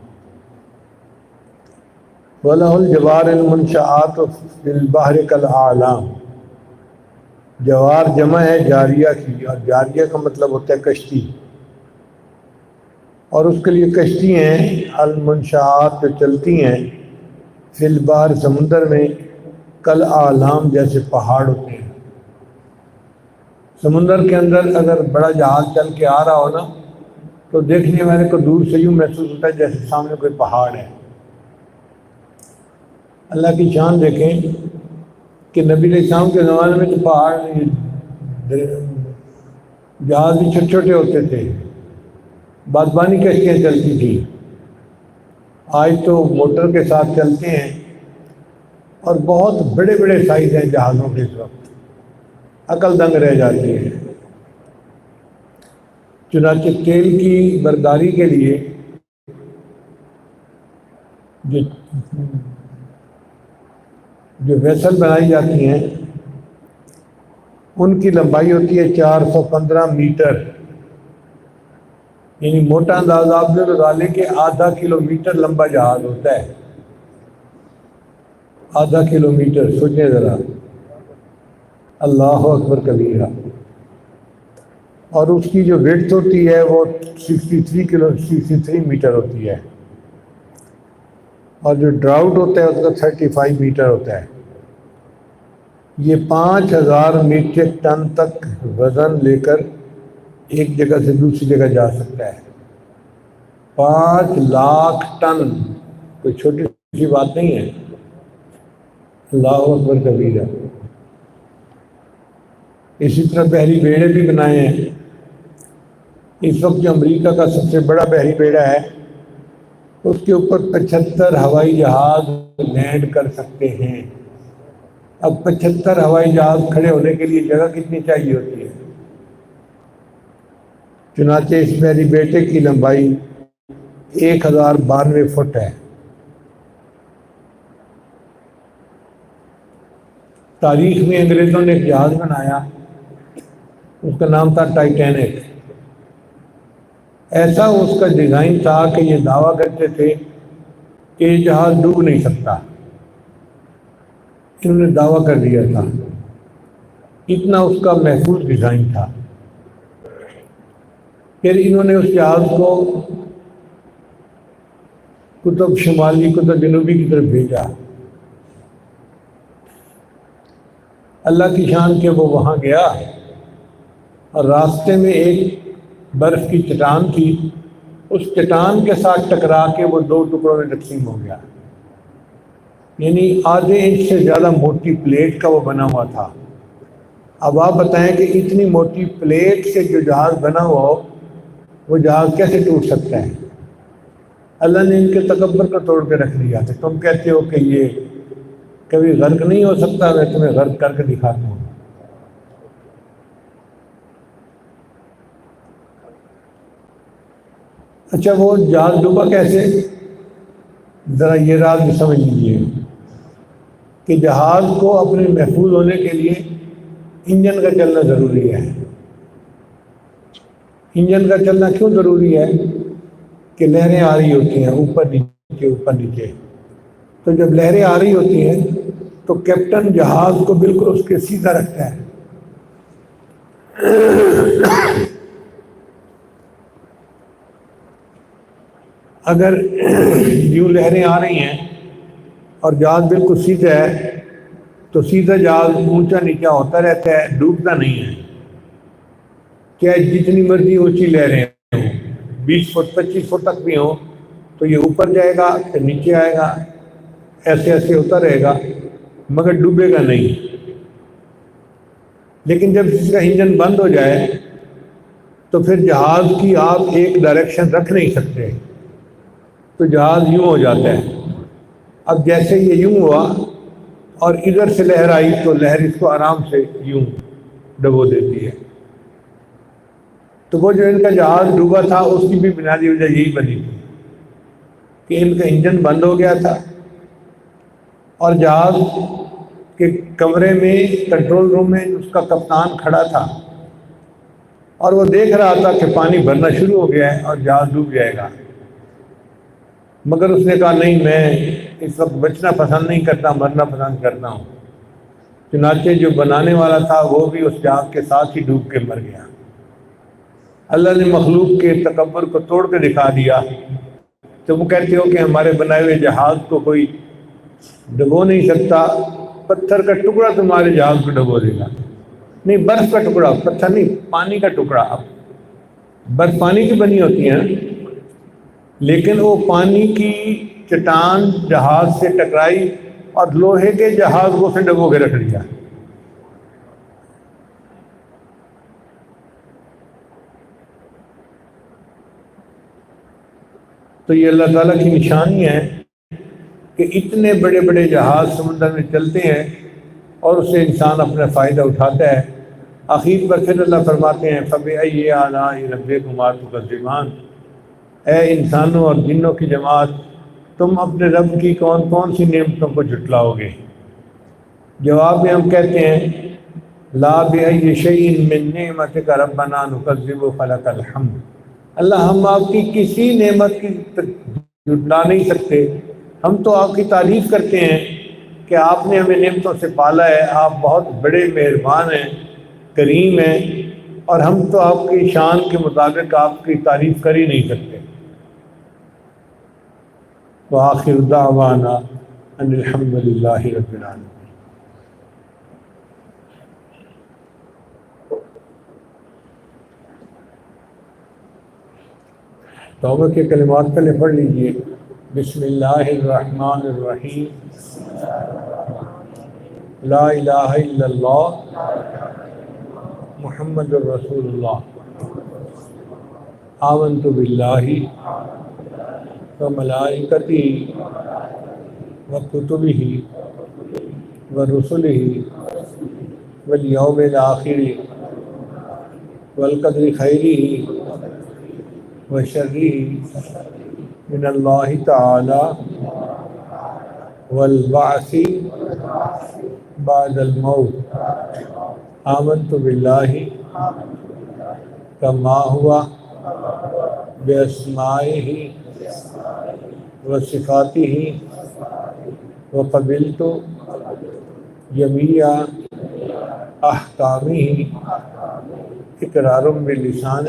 وَلَهُ الْجَوَارِ الْمُنشَآتُ فِي الْبَحْرِ كَالْأَعْلَامِ. جوار جمع ہے جاریہ کی، اور جاریہ کا مطلب ہوتا ہے کشتی، اور اس کے لیے کشتی ہیں المنشآت جو چلتی ہیں، فی البحر سمندر میں، کالأعلام جیسے پہاڑ ہوتے ہیں. سمندر کے اندر اگر بڑا جہاز چل کے آ رہا ہو نا، تو دیکھنے والے کو دور سے یوں محسوس ہوتا ہے جیسے سامنے کوئی پہاڑ ہے. اللہ کی شان دیکھیں کہ نبی علیہ السلام کے زمانے میں تو پہاڑ جہاز بھی چھوٹے چھوٹے ہوتے تھے، بادبانی کشتیاں چلتی تھیں. آج تو موٹر کے ساتھ چلتے ہیں، اور بہت بڑے بڑے سائز ہیں جہازوں کے. اس وقت عقل دنگ رہ جاتی ہے. چنانچہ تیل کی برداری کے لیے جو ویسل بنائی جاتی ہیں، ان کی لمبائی ہوتی ہے 415 میٹر. یعنی موٹا اندازہ آپ نے لگا لیں کہ آدھا کلومیٹر لمبا جہاز ہوتا ہے. آدھا کلومیٹر، سوچیں ذرا. اللہ اکبر کبیرہ. اور اس کی جو ویڈتھ ہوتی ہے وہ 63 میٹر ہوتی ہے، اور جو ڈراؤٹ ہوتا ہے اس کا 35 میٹر ہوتا ہے. یہ 5000 میٹرک ٹن تک وزن لے کر ایک جگہ سے دوسری جگہ جا سکتا ہے. 5 لاکھ ٹن کوئی چھوٹی سی بات نہیں ہے. اللہ اکبر کبیرہ. اسی طرح بحری بیڑے بھی بنائے ہیں. اس وقت جو امریکہ کا سب سے بڑا بحری بیڑا ہے، اس کے اوپر 75 ہوائی جہاز لینڈ کر سکتے ہیں. اب 75 ہوائی جہاز کھڑے ہونے کے لیے جگہ کتنی چاہیے ہوتی ہے. چنانچہ اس بحری بیڑے کی لمبائی 1092 فٹ ہے. تاریخ میں انگریزوں نے ایک جہاز بنایا، اس کا نام تھا ٹائٹینک. ایسا اس کا ڈیزائن تھا کہ یہ دعویٰ کرتے تھے کہ یہ جہاز ڈوب نہیں سکتا. انہوں نے دعویٰ کر دیا تھا، اتنا اس کا محفوظ ڈیزائن تھا. پھر انہوں نے اس جہاز کو قطب شمالی قطب جنوبی کی طرف بھیجا. اللہ کی شان کہ وہ وہاں گیا، اور راستے میں ایک برف کی چٹان تھی. اس چٹان کے ساتھ ٹکرا کے وہ 2 ٹکڑوں میں تقسیم ہو گیا. یعنی آدھے انچ سے زیادہ موٹی پلیٹ کا وہ بنا ہوا تھا. اب آپ بتائیں کہ اتنی موٹی پلیٹ سے جو جہاز بنا ہوا ہو، وہ جہاز کیسے ٹوٹ سکتا ہے. اللہ نے ان کے تکبر کو توڑ کے رکھ دیا تھا. تم کہتے ہو کہ یہ کبھی غرق نہیں ہو سکتا، میں تمہیں غرق کر کے دکھاتا ہوں. اچھا، وہ جہاز ڈوبا کیسے؟ ذرا یہ راز بھی سمجھ لیجیے کہ جہاز کو اپنے محفوظ ہونے کے لیے انجن کا چلنا ضروری ہے. انجن کا چلنا کیوں ضروری ہے؟ کہ لہریں آ رہی ہوتی ہیں اوپر نیچے اوپر نیچے. تو جب لہریں آ رہی ہوتی ہیں تو کیپٹن جہاز کو بالکل اس کے سیدھا رکھتا ہے. اگر یوں لہریں آ رہی ہیں اور جہاز بالکل سیدھا ہے تو سیدھا جہاز اونچا نیچا ہوتا رہتا ہے، ڈوبتا نہیں ہے، چاہے جتنی مرضی اونچی لہریں ہوں، 20 فٹ 25 فٹ تک بھی ہوں، تو یہ اوپر جائے گا پھر نیچے آئے گا، ایسے ایسے ہوتا رہے گا مگر ڈوبے گا نہیں۔ لیکن جب اس کا انجن بند ہو جائے تو پھر جہاز کی آپ ایک ڈائریکشن رکھ نہیں سکتے، تو جہاز یوں ہو جاتا ہے۔ اب جیسے یہ یوں ہوا اور ادھر سے لہر آئی تو لہر اس کو آرام سے یوں ڈبو دیتی ہے۔ تو وہ جو ان کا جہاز ڈوبا تھا اس کی بھی بنیادی وجہ یہی بنی تھی کہ ان کا انجن بند ہو گیا تھا اور جہاز کے کمرے میں کنٹرول روم میں اس کا کپتان کھڑا تھا اور وہ دیکھ رہا تھا کہ پانی بھرنا شروع ہو گیا ہے اور جہاز ڈوب جائے گا، مگر اس نے کہا نہیں، میں اس وقت بچنا پسند نہیں کرتا، مرنا پسند کرتا ہوں۔ چنانچہ جو بنانے والا تھا وہ بھی اس جہاز کے ساتھ ہی ڈوب کے مر گیا۔ اللہ نے مخلوق کے تکبر کو توڑ کے دکھا دیا۔ تو وہ کہتے ہو کہ ہمارے بنائے ہوئے جہاز کو کوئی ڈبو نہیں سکتا، پتھر کا ٹکڑا تمہارے جہاز کو ڈبو دے گا۔ نہیں، برف کا ٹکڑا، پتھر نہیں، پانی کا ٹکڑا۔ اب برف پانی کی بنی ہوتی ہے نا، لیکن وہ پانی کی چٹان جہاز سے ٹکرائی اور لوہے کے جہاز کو سے ڈبو کے رکھ دیا۔ تو یہ اللہ تعالیٰ کی نشانی ہے کہ اتنے بڑے بڑے جہاز سمندر میں چلتے ہیں اور اس سے انسان اپنا فائدہ اٹھاتا ہے۔ آخر پر پھر اللہ فرماتے ہیں فَبِأَيِّ آلَاءِ رَبِّكُمَا تُكَذِّبَانِ، اے انسانوں اور جنوں کی جماعت، تم اپنے رب کی کون کون سی نعمتوں کو جھٹلاؤ گے؟ جواب میں ہم کہتے ہیں لا بِأَيِّ شَيْءٍ مِّن نِعْمَتِكَ رَبَّنَا نُكَذِّبُ فَلَكَ الْحَمْدُ، اللہ ہم آپ کی کسی نعمت کی جھٹلا نہیں سکتے، ہم تو آپ کی تعریف کرتے ہیں کہ آپ نے ہمیں نعمتوں سے پالا ہے، آپ بہت بڑے مہربان ہیں، کریم ہیں، اور ہم تو آپ کی شان کے مطابق آپ کی تعریف کر ہی نہیں سکتے۔ وآخر دعوانا ان الحمد للہ رب العالمین۔ توبہ کے کلمات پہلے پڑھ لیجئے۔ بسم اللہ الرحمن الرحیم، لا الہ الا اللہ محمد الرسول اللہ، آمنت باللہ وملائکتہ وکتبہ ورسلہ والیوم الآخر والقدر خیرہ وشرہ من اللہ تعالی والبعث بعد الموت، آمنت باللہ کما ہوا باسمائہ وصفاتہ وقبلت جمیع احکامہ اقرار باللسان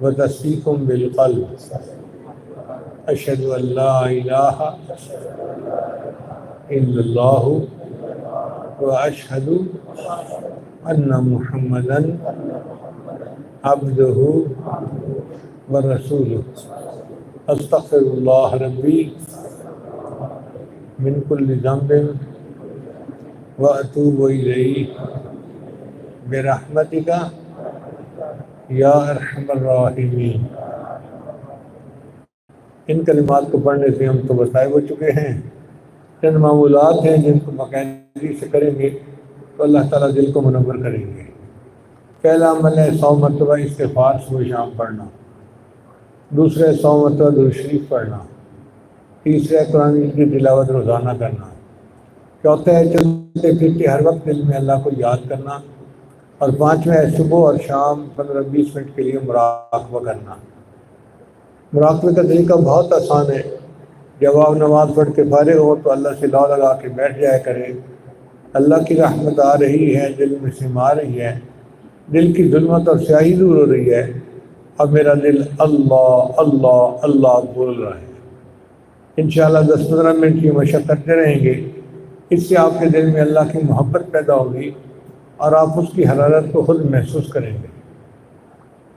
وتصدیق بالقلب، اشہد ان لا الہ الا اللہ واشہد ان محمدا عبدہ ورسولہ، استغفر اللہ ربی من کل ذنب واتوب الیہ برحمتک یا ارحم الراحمین۔ ان کلمات کو پڑھنے سے ہم تو بتائے ہو چکے ہیں، چند معمولات ہیں جن کو باقاعدگی سے کریں گے تو اللہ تعالیٰ دل کو منور کریں گے۔ پہلا عمل ہے 100 مرتبہ استغفار صبح شام پڑھنا، دوسرا 100 مرتبہ درود شریف پڑھنا، تیسرا قرآن کی تلاوت روزانہ کرنا، چوتھا ہے چلتے پھرتے ہر وقت دل میں اللہ کو یاد کرنا، اور پانچواں ہے صبح اور شام 15-20 منٹ کے لیے مراقبہ کرنا۔ مراقبے کا طریقہ بہت آسان ہے، جب آپ نماز پڑھ کے فارغ ہو تو اللہ سے لا لگا کے بیٹھ جایا کریں، اللہ کی رحمت آ رہی ہے، دل میں سما رہی ہے، دل کی ظلمت اور سیاہی دور ہو رہی ہے، اب میرا دل اللہ اللہ اللہ بول رہا ہے۔ انشاءاللہ 10-15 منٹ کی مشق کرتے رہیں گے، اس سے آپ کے دل میں اللہ کی محبت پیدا ہوگی اور آپ اس کی حرارت کو خود محسوس کریں گے۔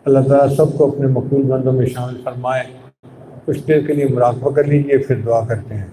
اللہ تعالیٰ سب کو اپنے مقبول بندوں میں شامل فرمائے۔ کچھ دیر کے لیے مراقبہ کر لیجیے، پھر دعا کرتے ہیں۔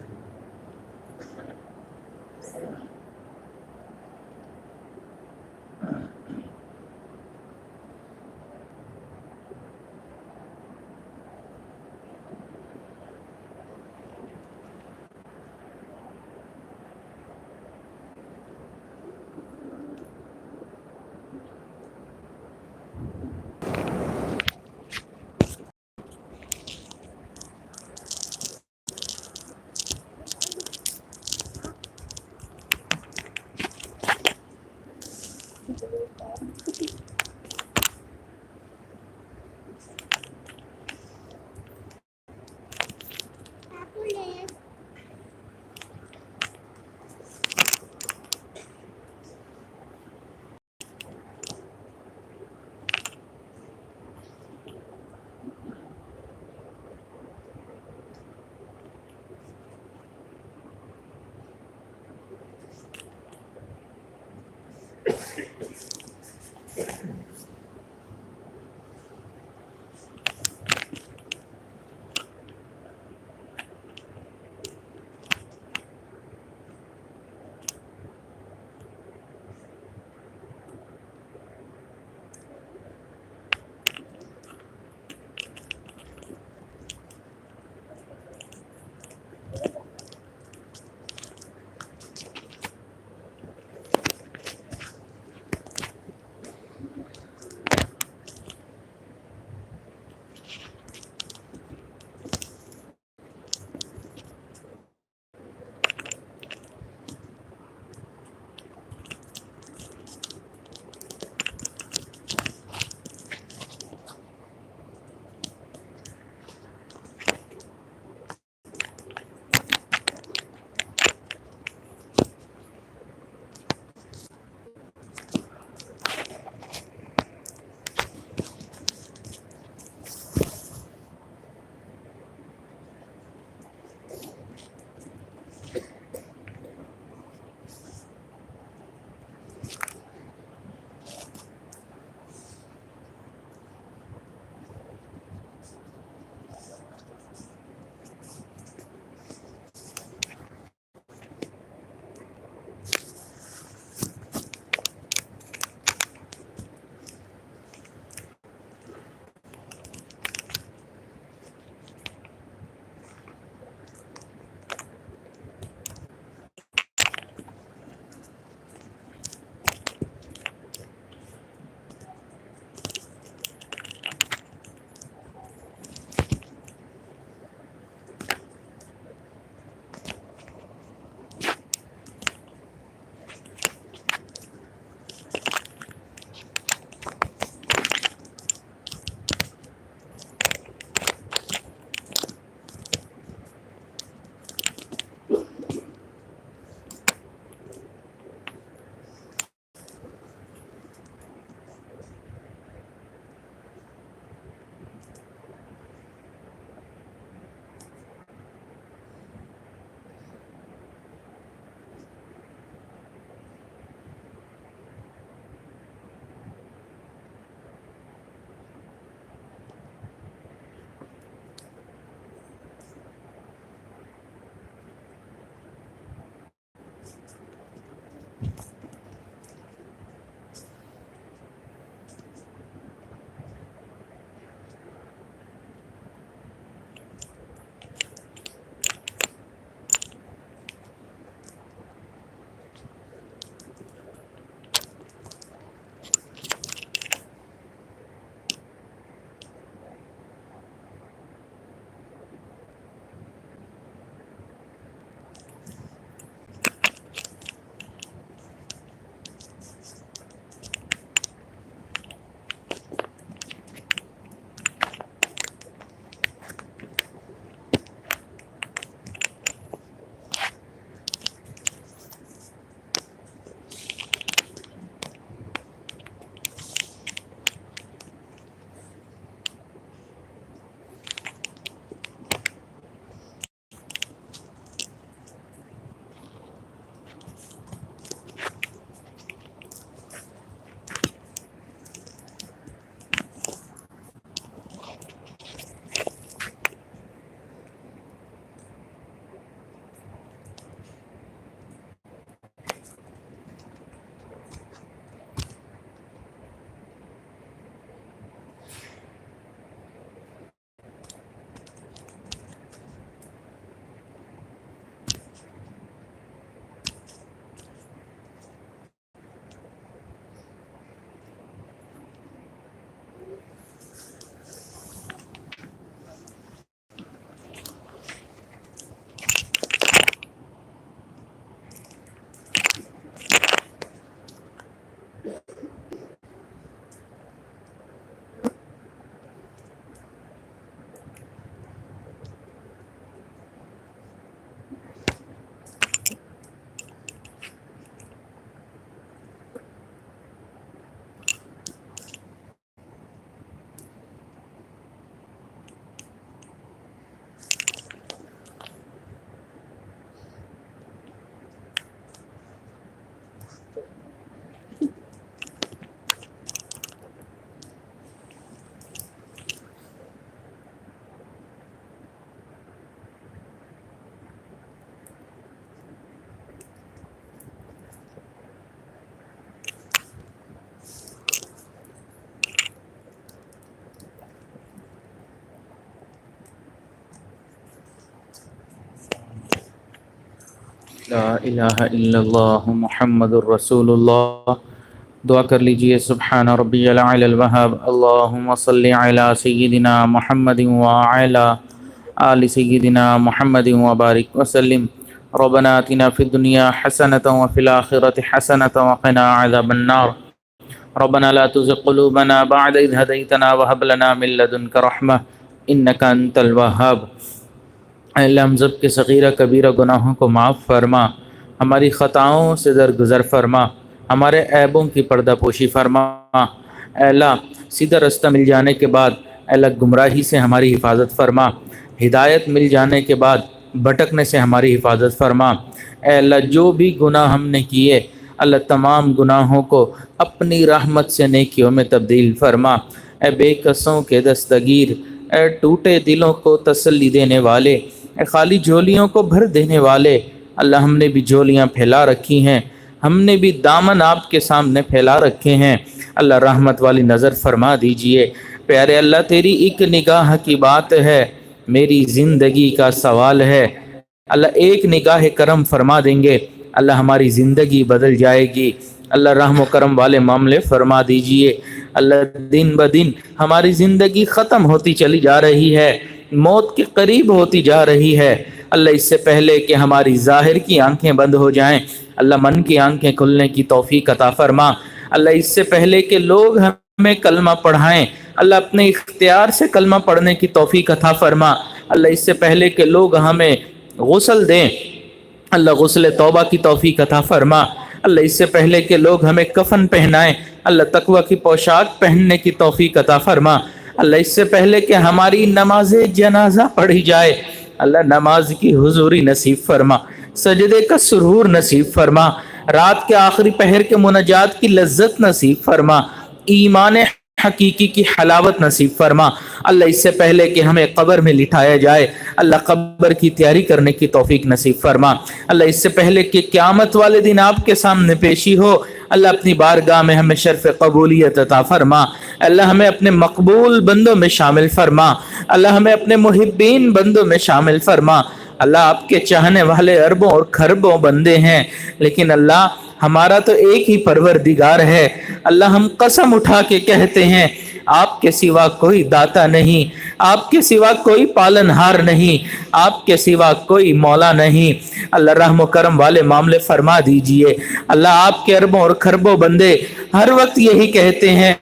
لا الہ الا اللہ محمد الرسول اللہ۔ دعا کر لیجئے۔ سبحان ربی العلی الوہاب، اللہم صلی علی سیدنا محمد وعلی آل سیدنا محمد وبارک وسلم۔ ربنا آتنا فی الدنیا حسنۃ وفی الآخرۃ حسنۃ وقنا عذاب النار۔ ربنا لا تزغ قلوبنا بعد إذ هديتنا وهب لنا من لدنك رحمة إنك أنت الوهاب۔ اے اللہ ہم سب کے صغیرہ کبیرہ گناہوں کو معاف فرما، ہماری خطاؤں سے درگزر فرما، ہمارے عیبوں کی پردہ پوشی فرما۔ اے اللہ سیدھا رستہ مل جانے کے بعد اے اللہ گمراہی سے ہماری حفاظت فرما، ہدایت مل جانے کے بعد بھٹکنے سے ہماری حفاظت فرما۔ اے اللہ جو بھی گناہ ہم نے کیے اللہ تمام گناہوں کو اپنی رحمت سے نیکیوں میں تبدیل فرما۔ اے بے کسوں کے دستگیر، اے ٹوٹے دلوں کو تسلی دینے والے، اے خالی جھولیوں کو بھر دینے والے، اللہ ہم نے بھی جھولیاں پھیلا رکھی ہیں، ہم نے بھی دامن آپ کے سامنے پھیلا رکھے ہیں، اللہ رحمت والی نظر فرما دیجئے۔ پیارے اللہ تیری ایک نگاہ کی بات ہے، میری زندگی کا سوال ہے، اللہ ایک نگاہ کرم فرما دیں گے اللہ ہماری زندگی بدل جائے گی۔ اللہ رحم و کرم والے معاملے فرما دیجئے۔ اللہ دن بدن ہماری زندگی ختم ہوتی چلی جا رہی ہے، موت کے قریب ہوتی جا رہی ہے، اللہ اس سے پہلے کہ ہماری ظاہر کی آنکھیں بند ہو جائیں اللہ من کی آنکھیں کھلنے کی توفیق عطا فرما۔ اللہ اس سے پہلے کہ لوگ ہمیں کلمہ پڑھائیں اللہ اپنے اختیار سے کلمہ پڑھنے کی توفیق عطا فرما۔ اللہ اس سے پہلے کہ لوگ ہمیں غسل دیں اللہ غسل توبہ کی توفیق عطا فرما۔ اللہ اس سے پہلے کہ لوگ ہمیں کفن پہنائیں اللہ تقوی کی پوشاک پہننے کی توفیق عطا فرما۔ اللہ اس سے پہلے کہ ہماری نماز جنازہ پڑھی جائے اللہ نماز کی حضوری نصیب فرما، سجدے کا سرور نصیب فرما، رات کے آخری پہر کے مناجات کی لذت نصیب فرما، ایمان حقیقی کی حلاوت نصیب فرما۔ اللہ اس سے پہلے کہ ہمیں قبر میں لٹایا جائے اللہ قبر کی تیاری کرنے کی توفیق نصیب فرما۔ اللہ اس سے پہلے کہ قیامت والے دن آپ کے سامنے پیشی ہو اللہ اپنی بارگاہ میں ہمیں شرف قبولیت عطا فرما۔ اللہ ہمیں اپنے مقبول بندوں میں شامل فرما، اللہ ہمیں اپنے محبین بندوں میں شامل فرما۔ اللہ آپ کے چاہنے والے اربوں اور کھربوں بندے ہیں لیکن اللہ ہمارا تو ایک ہی پروردگار ہے۔ اللہ ہم قسم اٹھا کے کہتے ہیں آپ کے سوا کوئی داتا نہیں، آپ کے سوا کوئی پالنہار نہیں، آپ کے سوا کوئی مولا نہیں۔ اللہ رحم و کرم والے معاملے فرما دیجئے۔ اللہ آپ کے اربوں اور کھربوں بندے ہر وقت یہی کہتے ہیں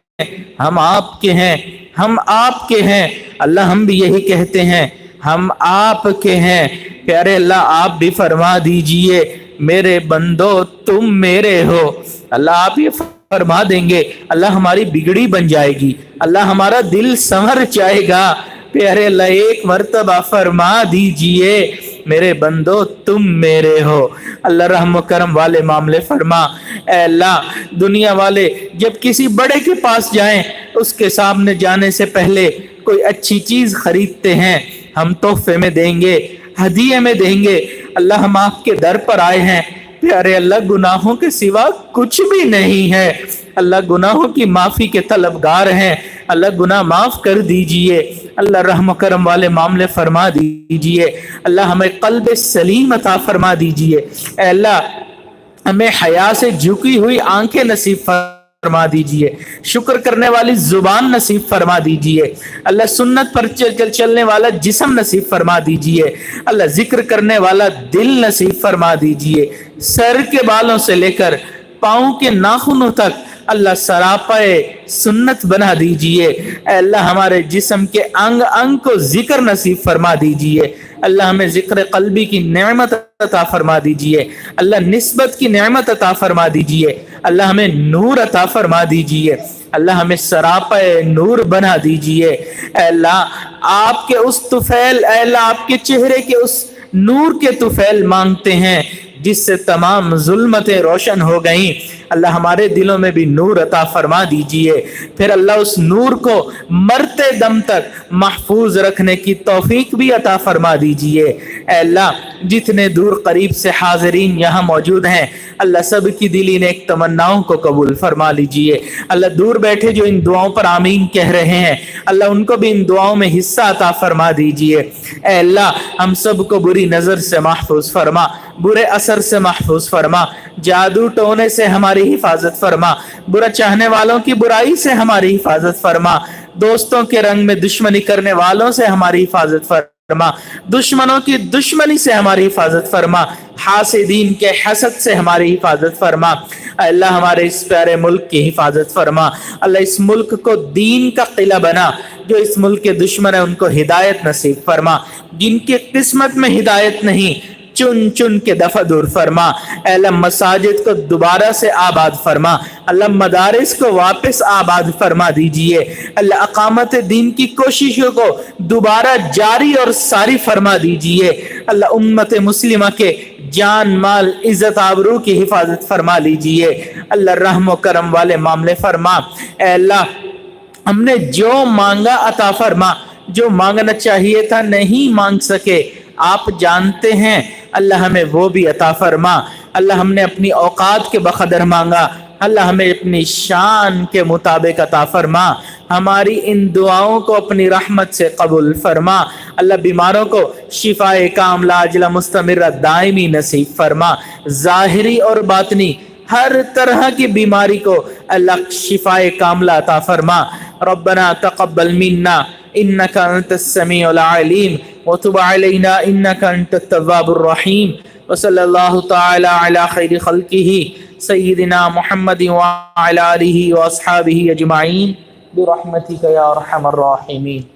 ہم آپ کے ہیں، ہم آپ کے ہیں۔ اللہ ہم بھی یہی کہتے ہیں ہم آپ کے ہیں۔ پیارے اللہ آپ بھی فرما دیجئے میرے بندو تم میرے ہو۔ اللہ آپ یہ فرما دیں گے اللہ ہماری بگڑی بن جائے گی، اللہ ہمارا دل سنور جائے گا۔ پیارے اللہ ایک مرتبہ فرما دیجئے میرے بندو تم میرے ہو۔ اللہ رحم و کرم والے معاملے فرما۔ اے اللہ دنیا والے جب کسی بڑے کے پاس جائیں اس کے سامنے جانے سے پہلے کوئی اچھی چیز خریدتے ہیں، ہم تحفے میں دیں گے، ہدیے میں دیں گے۔ اللہ ہم آپ کے در پر آئے ہیں پیارے اللہ گناہوں کے سوا کچھ بھی نہیں ہے، اللہ گناہوں کی معافی کے طلبگار ہیں، اللہ گناہ معاف کر دیجئے۔ اللہ رحم و کرم والے معاملے فرما دیجئے۔ اللہ ہمیں قلب سلیم عطا فرما دیجئے۔ اے اللہ ہمیں حیا سے جھکی ہوئی آنکھیں نصیب فرما دیجئے، شکر کرنے والی زبان نصیب فرما دیجئے۔ اللہ سنت پر چلنے والا جسم نصیب فرما دیجئے۔ اللہ ذکر کرنے والا دل نصیب فرما دیجئے۔ سر کے بالوں سے لے کر پاؤں کے ناخنوں تک اللہ سراپائے سنت بنا دیجئے۔ اے اللہ ہمارے جسم کے انگ انگ کو ذکر نصیب فرما دیجئے۔ اللہ ہمیں ذکر قلبی کی نعمت عطا فرما دیجئے۔ اللہ نسبت کی نعمت عطا فرما دیجئے۔ اللہ ہمیں نور عطا فرما دیجئے۔ اللہ ہمیں سراپائے نور بنا دیجئے۔ اے اللہ آپ کے اس طفیل، اے اللہ آپ کے چہرے کے اس نور کے طفیل مانگتے ہیں جس سے تمام ظلمتیں روشن ہو گئیں۔ اللہ ہمارے دلوں میں بھی نور عطا فرما دیجئے، پھر اللہ اس نور کو مرتے دم تک محفوظ رکھنے کی توفیق بھی عطا فرما دیجئے۔ اے اللہ جتنے دور قریب سے حاضرین یہاں موجود ہیں، اللہ سب کی دلی نیک تمناؤں کو قبول فرما لیجئے۔ اللہ دور بیٹھے جو ان دعاؤں پر آمین کہہ رہے ہیں، اللہ ان کو بھی ان دعاؤں میں حصہ عطا فرما دیجئے۔ اے اللہ ہم سب کو بری نظر سے محفوظ فرما، برے اثر سے محفوظ فرما، جادو ٹونے سے ہماری حفاظت فرما، برا چاہنے والوں کی برائی سے ہماری حفاظت فرما، دوستوں کے رنگ میں دشمنی کرنے والوں سے ہماری حفاظت فرما، دشمنوں کی دشمنی سے ہماری حفاظت فرما، حاسدین کے حسد سے ہماری حفاظت فرما۔ اے اللہ ہمارے اس پیارے ملک کی حفاظت فرما، اللہ اس ملک کو دین کا قلعہ بنا، جو اس ملک کے دشمن ہیں ان کو ہدایت نصیب فرما، جن کی قسمت میں ہدایت نہیں چن چن کے دفع دور فرما۔ اے اللہ مساجد کو دوبارہ سے آباد فرما، اللہ مدارس کو واپس آباد فرما دیجئے، اللہ اقامت دین کی کوششوں کو دوبارہ جاری اور ساری فرما دیجئے، اللہ امت مسلمہ کے جان مال عزت آبرو کی حفاظت فرما لیجئے، اللہ رحم و کرم والے معاملے فرما۔ اے اللہ ہم نے جو مانگا عطا فرما، جو مانگنا چاہیے تھا نہیں مانگ سکے، آپ جانتے ہیں، اللہ ہمیں وہ بھی عطا فرما۔ اللہ ہم نے اپنی اوقات کے بقدر مانگا، اللہ ہمیں اپنی شان کے مطابق عطا فرما، ہماری ان دعاؤں کو اپنی رحمت سے قبول فرما، اللہ بیماروں کو شفاء کاملہ عاجلہ مستمرہ دائمی نصیب فرما، ظاہری اور باطنی ہر طرح کی بیماری کو اللہ شفاء کاملہ عطا فرما۔ ربنا تقبل منا انك انت السميع العليم وتب علينا انك انت التواب الرحيم وصلى الله تعالى على خير خلقه سيدنا محمد وعلى اله واصحابه اجمعين برحمتك يا ارحم الراحمين۔